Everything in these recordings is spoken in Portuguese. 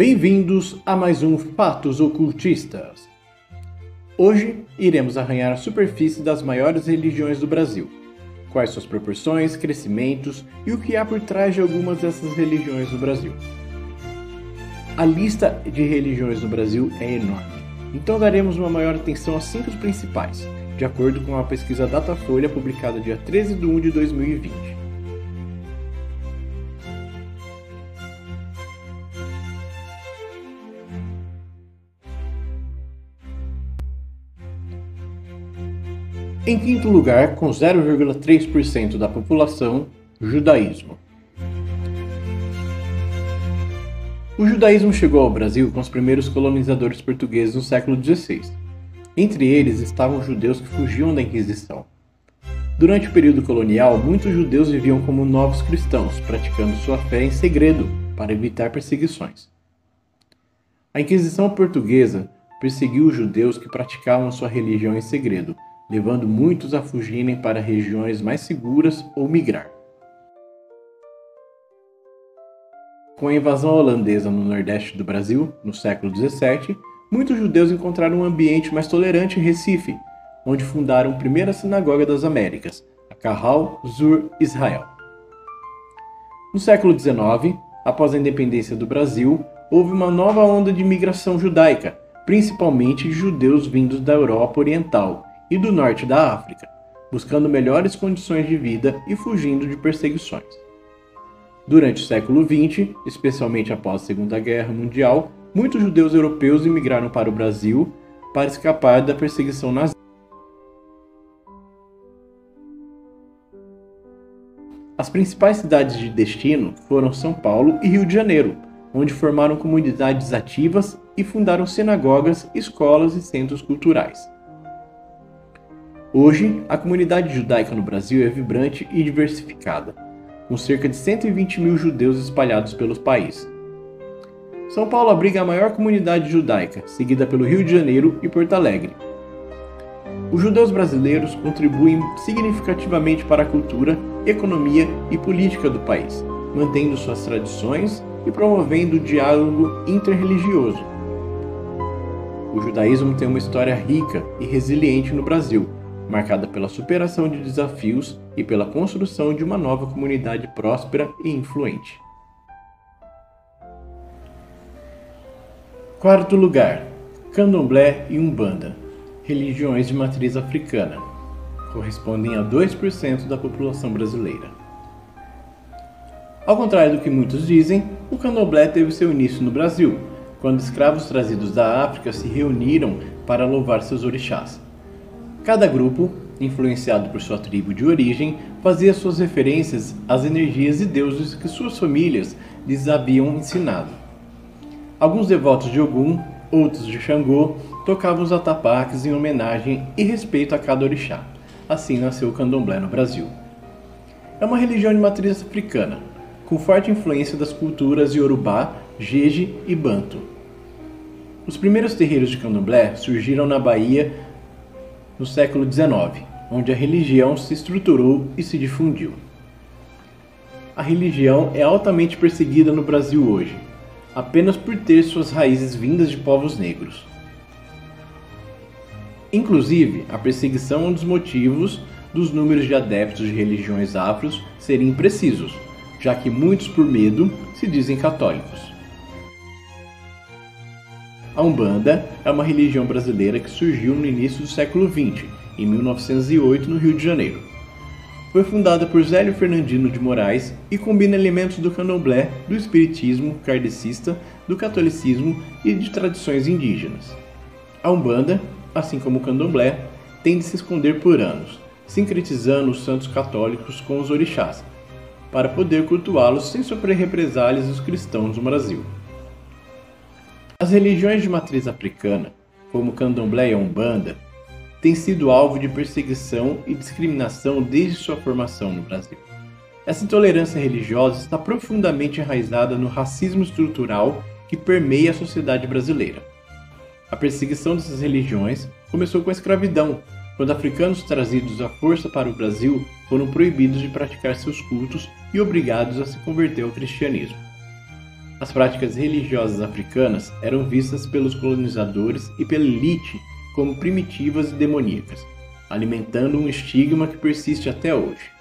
Bem-vindos a mais um Fatos Ocultistas. Hoje iremos arranhar a superfície das maiores religiões do Brasil, quais suas proporções, crescimentos e o que há por trás de algumas dessas religiões do Brasil. A lista de religiões no Brasil é enorme, então daremos uma maior atenção às 5 principais, de acordo com a pesquisa Datafolha publicada dia 13 de 1 de 2020. Em quinto lugar, com 0,3% da população, judaísmo. O judaísmo chegou ao Brasil com os primeiros colonizadores portugueses no século XVI. Entre eles estavam judeus que fugiam da Inquisição. Durante o período colonial, muitos judeus viviam como novos cristãos, praticando sua fé em segredo para evitar perseguições. A Inquisição portuguesa perseguiu os judeus que praticavam sua religião em segredo, levando muitos a fugirem para regiões mais seguras ou migrar. Com a invasão holandesa no nordeste do Brasil, no século XVII, muitos judeus encontraram um ambiente mais tolerante em Recife, onde fundaram a primeira sinagoga das Américas, a Kahal Zur Israel. No século XIX, após a independência do Brasil, houve uma nova onda de imigração judaica, principalmente de judeus vindos da Europa Oriental e do norte da África, buscando melhores condições de vida e fugindo de perseguições. Durante o século XX, especialmente após a Segunda Guerra Mundial, muitos judeus europeus imigraram para o Brasil para escapar da perseguição nazista. As principais cidades de destino foram São Paulo e Rio de Janeiro, onde formaram comunidades ativas e fundaram sinagogas, escolas e centros culturais. Hoje, a comunidade judaica no Brasil é vibrante e diversificada, com cerca de 120 mil judeus espalhados pelo país. São Paulo abriga a maior comunidade judaica, seguida pelo Rio de Janeiro e Porto Alegre. Os judeus brasileiros contribuem significativamente para a cultura, economia e política do país, mantendo suas tradições e promovendo o diálogo interreligioso. O judaísmo tem uma história rica e resiliente no Brasil, marcada pela superação de desafios e pela construção de uma nova comunidade próspera e influente. Quarto lugar, Candomblé e Umbanda, religiões de matriz africana, correspondem a 2% da população brasileira. Ao contrário do que muitos dizem, o Candomblé teve seu início no Brasil, quando escravos trazidos da África se reuniram para louvar seus orixás. Cada grupo, influenciado por sua tribo de origem, fazia suas referências às energias e deuses que suas famílias lhes haviam ensinado. Alguns devotos de Ogum, outros de Xangô, tocavam os atabaques em homenagem e respeito a cada orixá. Assim nasceu o Candomblé no Brasil. É uma religião de matriz africana, com forte influência das culturas Yorubá, Jeje e Banto. Os primeiros terreiros de Candomblé surgiram na Bahia no século XIX, onde a religião se estruturou e se difundiu. A religião é altamente perseguida no Brasil hoje, apenas por ter suas raízes vindas de povos negros. Inclusive, a perseguição é um dos motivos dos números de adeptos de religiões afros serem imprecisos, já que muitos, por medo, se dizem católicos. A Umbanda é uma religião brasileira que surgiu no início do século XX, em 1908, no Rio de Janeiro. Foi fundada por Zélio Fernandino de Moraes e combina elementos do candomblé, do espiritismo kardecista, do catolicismo e de tradições indígenas. A Umbanda, assim como o candomblé, tem de se esconder por anos, sincretizando os santos católicos com os orixás, para poder cultuá-los sem sofrer represálias dos cristãos no Brasil. As religiões de matriz africana, como o Candomblé e a Umbanda, têm sido alvo de perseguição e discriminação desde sua formação no Brasil. Essa intolerância religiosa está profundamente enraizada no racismo estrutural que permeia a sociedade brasileira. A perseguição dessas religiões começou com a escravidão, quando africanos trazidos à força para o Brasil foram proibidos de praticar seus cultos e obrigados a se converter ao cristianismo. As práticas religiosas africanas eram vistas pelos colonizadores e pela elite como primitivas e demoníacas, alimentando um estigma que persiste até hoje.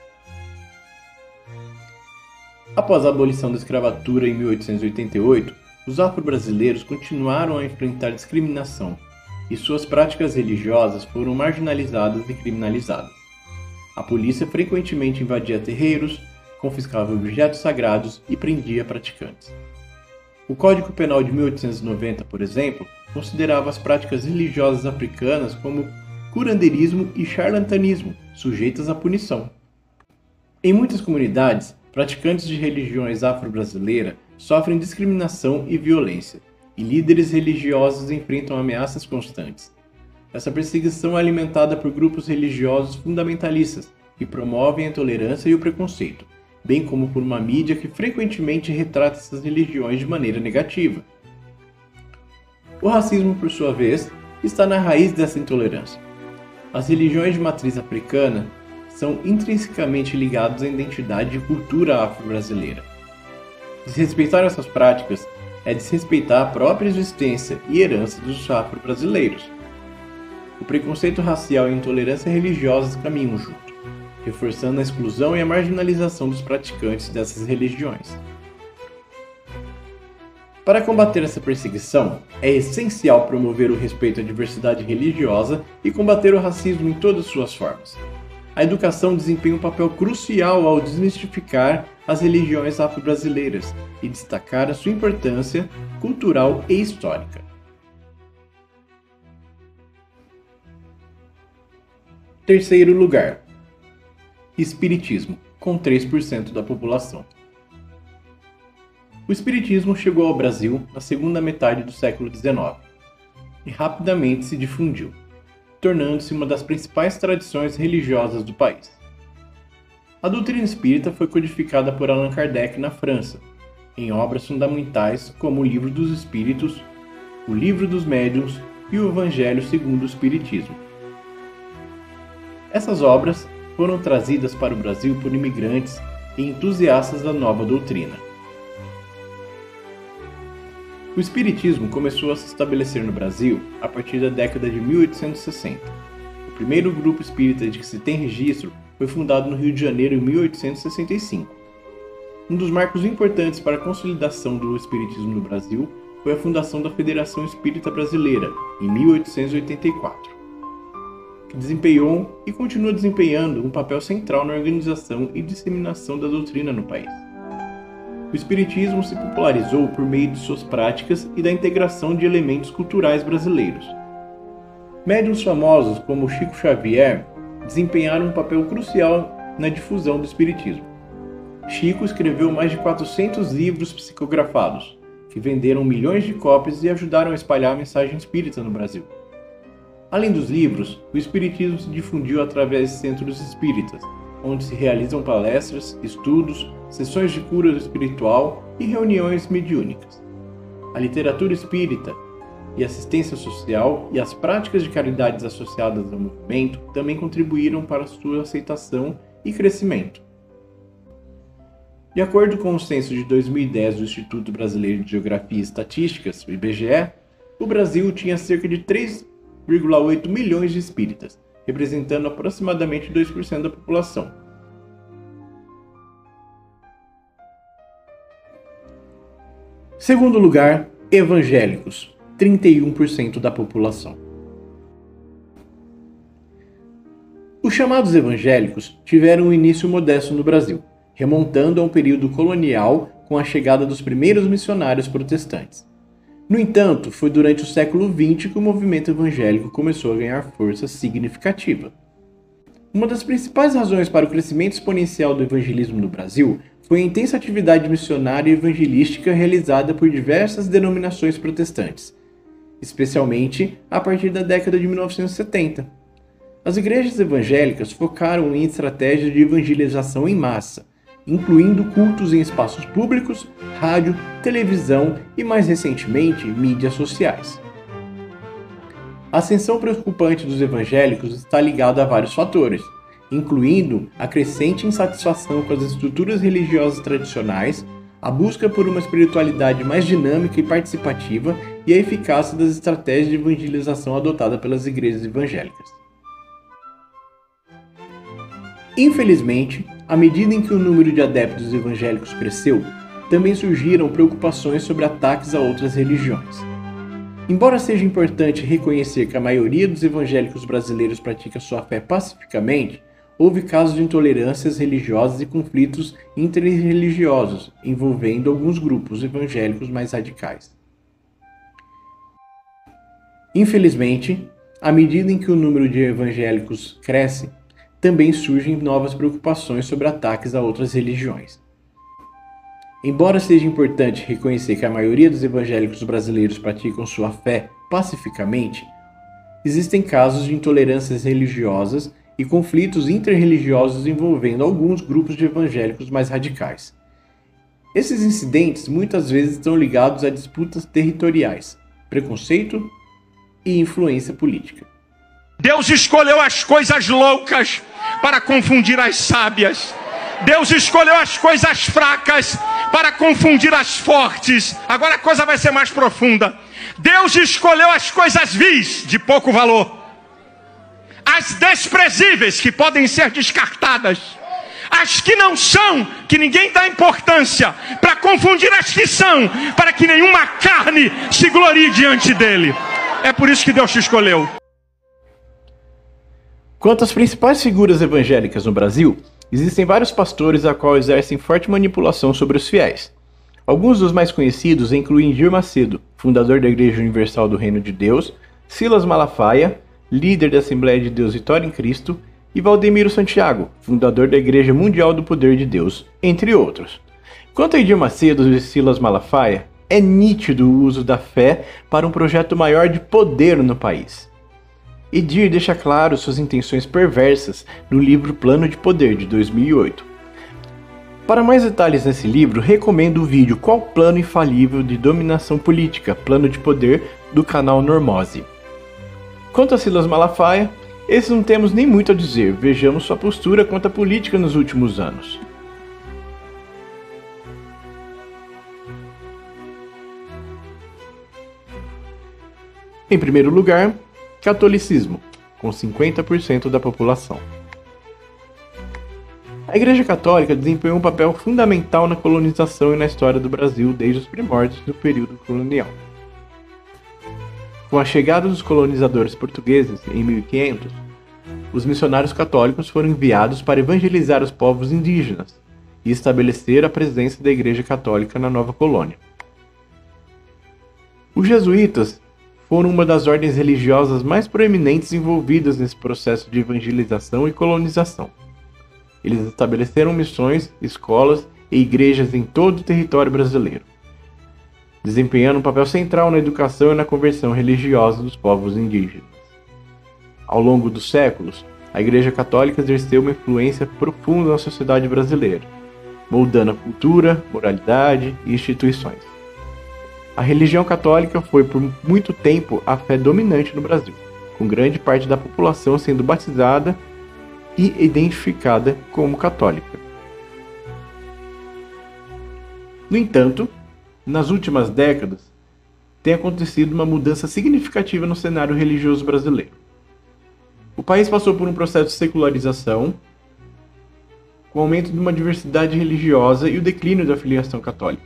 Após a abolição da escravatura em 1888, os afro-brasileiros continuaram a enfrentar discriminação e suas práticas religiosas foram marginalizadas e criminalizadas. A polícia frequentemente invadia terreiros, confiscava objetos sagrados e prendia praticantes. O Código Penal de 1890, por exemplo, considerava as práticas religiosas africanas como curandeirismo e charlatanismo, sujeitas à punição. Em muitas comunidades, praticantes de religiões afro-brasileiras sofrem discriminação e violência, e líderes religiosos enfrentam ameaças constantes. Essa perseguição é alimentada por grupos religiosos fundamentalistas, que promovem a intolerância e o preconceito, bem como por uma mídia que frequentemente retrata essas religiões de maneira negativa. O racismo, por sua vez, está na raiz dessa intolerância. As religiões de matriz africana são intrinsecamente ligadas à identidade e cultura afro-brasileira. Desrespeitar essas práticas é desrespeitar a própria existência e herança dos afro-brasileiros. O preconceito racial e a intolerância religiosa caminham junto, reforçando a exclusão e a marginalização dos praticantes dessas religiões. Para combater essa perseguição, é essencial promover o respeito à diversidade religiosa e combater o racismo em todas suas formas. A educação desempenha um papel crucial ao desmistificar as religiões afro-brasileiras e destacar a sua importância cultural e histórica. Terceiro lugar: Espiritismo, com 3% da população. O Espiritismo chegou ao Brasil na segunda metade do século XIX e rapidamente se difundiu, tornando-se uma das principais tradições religiosas do país. A doutrina espírita foi codificada por Allan Kardec na França, em obras fundamentais como o Livro dos Espíritos, o Livro dos Médiuns e o Evangelho segundo o Espiritismo. Essas obras foram trazidas para o Brasil por imigrantes e entusiastas da nova doutrina. O Espiritismo começou a se estabelecer no Brasil a partir da década de 1860. O primeiro grupo espírita de que se tem registro foi fundado no Rio de Janeiro em 1865. Um dos marcos importantes para a consolidação do Espiritismo no Brasil foi a fundação da Federação Espírita Brasileira, em 1884, que desempenhou e continua desempenhando um papel central na organização e disseminação da doutrina no país. O Espiritismo se popularizou por meio de suas práticas e da integração de elementos culturais brasileiros. Médiuns famosos como Chico Xavier desempenharam um papel crucial na difusão do Espiritismo. Chico escreveu mais de 400 livros psicografados, que venderam milhões de cópias e ajudaram a espalhar a mensagem espírita no Brasil. Além dos livros, o Espiritismo se difundiu através de centros espíritas, onde se realizam palestras, estudos, sessões de cura espiritual e reuniões mediúnicas. A literatura espírita e assistência social e as práticas de caridades associadas ao movimento também contribuíram para sua aceitação e crescimento. De acordo com o censo de 2010 do Instituto Brasileiro de Geografia e Estatísticas, o IBGE, o Brasil tinha cerca de 3,8 milhões de espíritas, representando aproximadamente 2% da população. Segundo lugar, evangélicos, 31% da população. Os chamados evangélicos tiveram um início modesto no Brasil, remontando a um período colonial com a chegada dos primeiros missionários protestantes. No entanto, foi durante o século XX que o movimento evangélico começou a ganhar força significativa. Uma das principais razões para o crescimento exponencial do evangelismo no Brasil foi a intensa atividade missionária e evangelística realizada por diversas denominações protestantes, especialmente a partir da década de 1970. As igrejas evangélicas focaram em estratégias de evangelização em massa, incluindo cultos em espaços públicos, rádio, televisão e, mais recentemente, mídias sociais. A ascensão preocupante dos evangélicos está ligada a vários fatores, incluindo a crescente insatisfação com as estruturas religiosas tradicionais, a busca por uma espiritualidade mais dinâmica e participativa e a eficácia das estratégias de evangelização adotada pelas igrejas evangélicas. Infelizmente, à medida em que o número de adeptos evangélicos cresceu, também surgiram preocupações sobre ataques a outras religiões. Embora seja importante reconhecer que a maioria dos evangélicos brasileiros pratica sua fé pacificamente, houve casos de intolerâncias religiosas e conflitos interreligiosos envolvendo alguns grupos evangélicos mais radicais. Infelizmente, à medida em que o número de evangélicos cresce, também surgem novas preocupações sobre ataques a outras religiões. Embora seja importante reconhecer que a maioria dos evangélicos brasileiros praticam sua fé pacificamente, existem casos de intolerâncias religiosas e conflitos interreligiosos envolvendo alguns grupos de evangélicos mais radicais. Esses incidentes muitas vezes estão ligados a disputas territoriais, preconceito e influência política. Deus escolheu as coisas loucas para confundir as sábias. Deus escolheu as coisas fracas para confundir as fortes. Agora a coisa vai ser mais profunda. Deus escolheu as coisas vis, de pouco valor, as desprezíveis, que podem ser descartadas, as que não são, que ninguém dá importância, para confundir as que são, para que nenhuma carne se glorie diante dele. É por isso que Deus te escolheu. Quanto às principais figuras evangélicas no Brasil, existem vários pastores a qual exercem forte manipulação sobre os fiéis. Alguns dos mais conhecidos incluem Edir Macedo, fundador da Igreja Universal do Reino de Deus, Silas Malafaia, líder da Assembleia de Deus Vitória em Cristo, e Valdemiro Santiago, fundador da Igreja Mundial do Poder de Deus, entre outros. Quanto a Edir Macedo e Silas Malafaia, é nítido o uso da fé para um projeto maior de poder no país. Edir deixa claro suas intenções perversas no livro Plano de Poder, de 2008. Para mais detalhes nesse livro, recomendo o vídeo Qual Plano Infalível de Dominação Política, Plano de Poder, do canal Normose. Quanto a Silas Malafaia, esse não temos nem muito a dizer, vejamos sua postura quanto à política nos últimos anos. Em primeiro lugar, catolicismo, com 50% da população. A Igreja Católica desempenhou um papel fundamental na colonização e na história do Brasil desde os primórdios do período colonial. Com a chegada dos colonizadores portugueses em 1500, os missionários católicos foram enviados para evangelizar os povos indígenas e estabelecer a presença da Igreja Católica na nova colônia. Os jesuítas foram uma das ordens religiosas mais proeminentes envolvidas nesse processo de evangelização e colonização. Eles estabeleceram missões, escolas e igrejas em todo o território brasileiro, desempenhando um papel central na educação e na conversão religiosa dos povos indígenas. Ao longo dos séculos, a Igreja Católica exerceu uma influência profunda na sociedade brasileira, moldando a cultura, moralidade e instituições. A religião católica foi por muito tempo a fé dominante no Brasil, com grande parte da população sendo batizada e identificada como católica. No entanto, nas últimas décadas, tem acontecido uma mudança significativa no cenário religioso brasileiro. O país passou por um processo de secularização, com o aumento de uma diversidade religiosa e o declínio da filiação católica.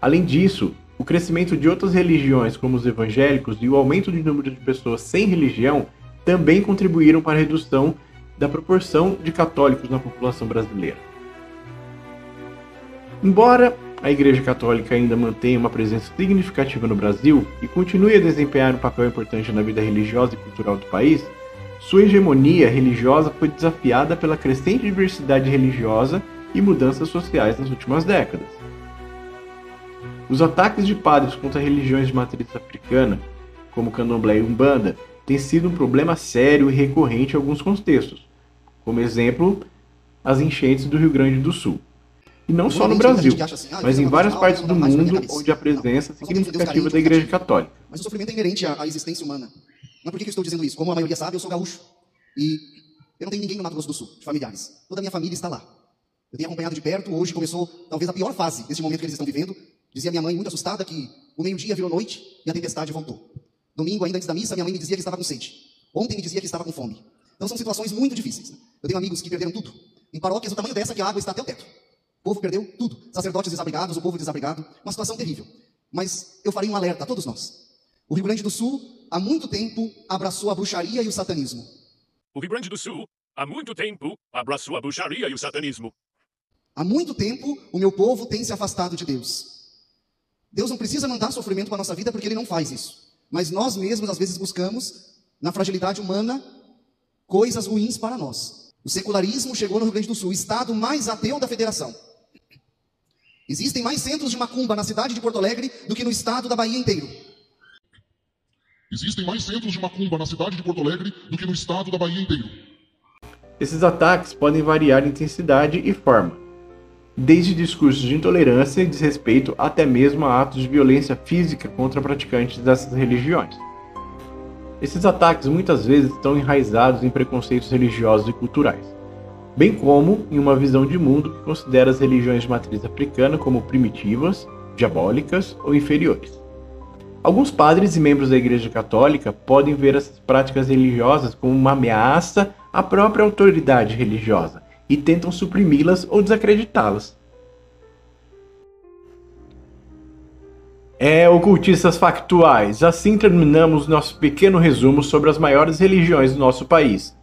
Além disso, o crescimento de outras religiões, como os evangélicos, e o aumento do número de pessoas sem religião também contribuíram para a redução da proporção de católicos na população brasileira. Embora a Igreja Católica ainda mantenha uma presença significativa no Brasil e continue a desempenhar um papel importante na vida religiosa e cultural do país, sua hegemonia religiosa foi desafiada pela crescente diversidade religiosa e mudanças sociais nas últimas décadas. Os ataques de padres contra religiões de matriz africana, como Candomblé e Umbanda, têm sido um problema sério e recorrente em alguns contextos, como exemplo, as enchentes do Rio Grande do Sul. E não só no Brasil, mas em várias partes do mundo onde há presença significativa da Igreja Católica. Mas o sofrimento é inerente à existência humana. Mas por que eu estou dizendo isso? Como a maioria sabe, eu sou gaúcho. E eu não tenho ninguém no Mato Grosso do Sul, de familiares. Toda a minha família está lá. Eu tenho acompanhado de perto, hoje começou talvez a pior fase deste momento que eles estão vivendo. Dizia minha mãe, muito assustada, que o meio-dia virou noite e a tempestade voltou. Domingo, ainda antes da missa, minha mãe me dizia que estava com sede. Ontem me dizia que estava com fome. Então são situações muito difíceis. Eu tenho amigos que perderam tudo. Em paróquias do tamanho dessa que a água está até o teto. O povo perdeu tudo. Sacerdotes desabrigados, o povo desabrigado. Uma situação terrível. Mas eu farei um alerta a todos nós. O Rio Grande do Sul, há muito tempo, abraçou a bruxaria e o satanismo. O Rio Grande do Sul, há muito tempo, abraçou a bruxaria e o satanismo. Há muito tempo, o meu povo tem se afastado de Deus. Deus não precisa mandar sofrimento para a nossa vida porque Ele não faz isso. Mas nós mesmos, às vezes, buscamos, na fragilidade humana, coisas ruins para nós. O secularismo chegou no Rio Grande do Sul, o estado mais ateu da federação. Existem mais centros de macumba na cidade de Porto Alegre do que no estado da Bahia inteiro. Existem mais centros de macumba na cidade de Porto Alegre do que no estado da Bahia inteiro. Esses ataques podem variar em intensidade e forma, desde discursos de intolerância e desrespeito até mesmo a atos de violência física contra praticantes dessas religiões. Esses ataques muitas vezes estão enraizados em preconceitos religiosos e culturais, bem como em uma visão de mundo que considera as religiões de matriz africana como primitivas, diabólicas ou inferiores. Alguns padres e membros da Igreja Católica podem ver essas práticas religiosas como uma ameaça à própria autoridade religiosa e tentam suprimi-las ou desacreditá-las. Ocultistas factuais, assim terminamos nosso pequeno resumo sobre as maiores religiões do nosso país.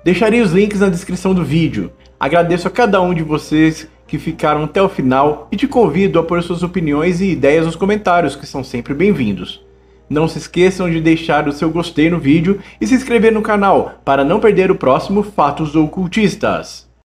Deixarei os links na descrição do vídeo. Agradeço a cada um de vocês que ficaram até o final e te convido a pôr suas opiniões e ideias nos comentários, que são sempre bem-vindos. Não se esqueçam de deixar o seu gostei no vídeo e se inscrever no canal para não perder o próximo Fatos Ocultistas.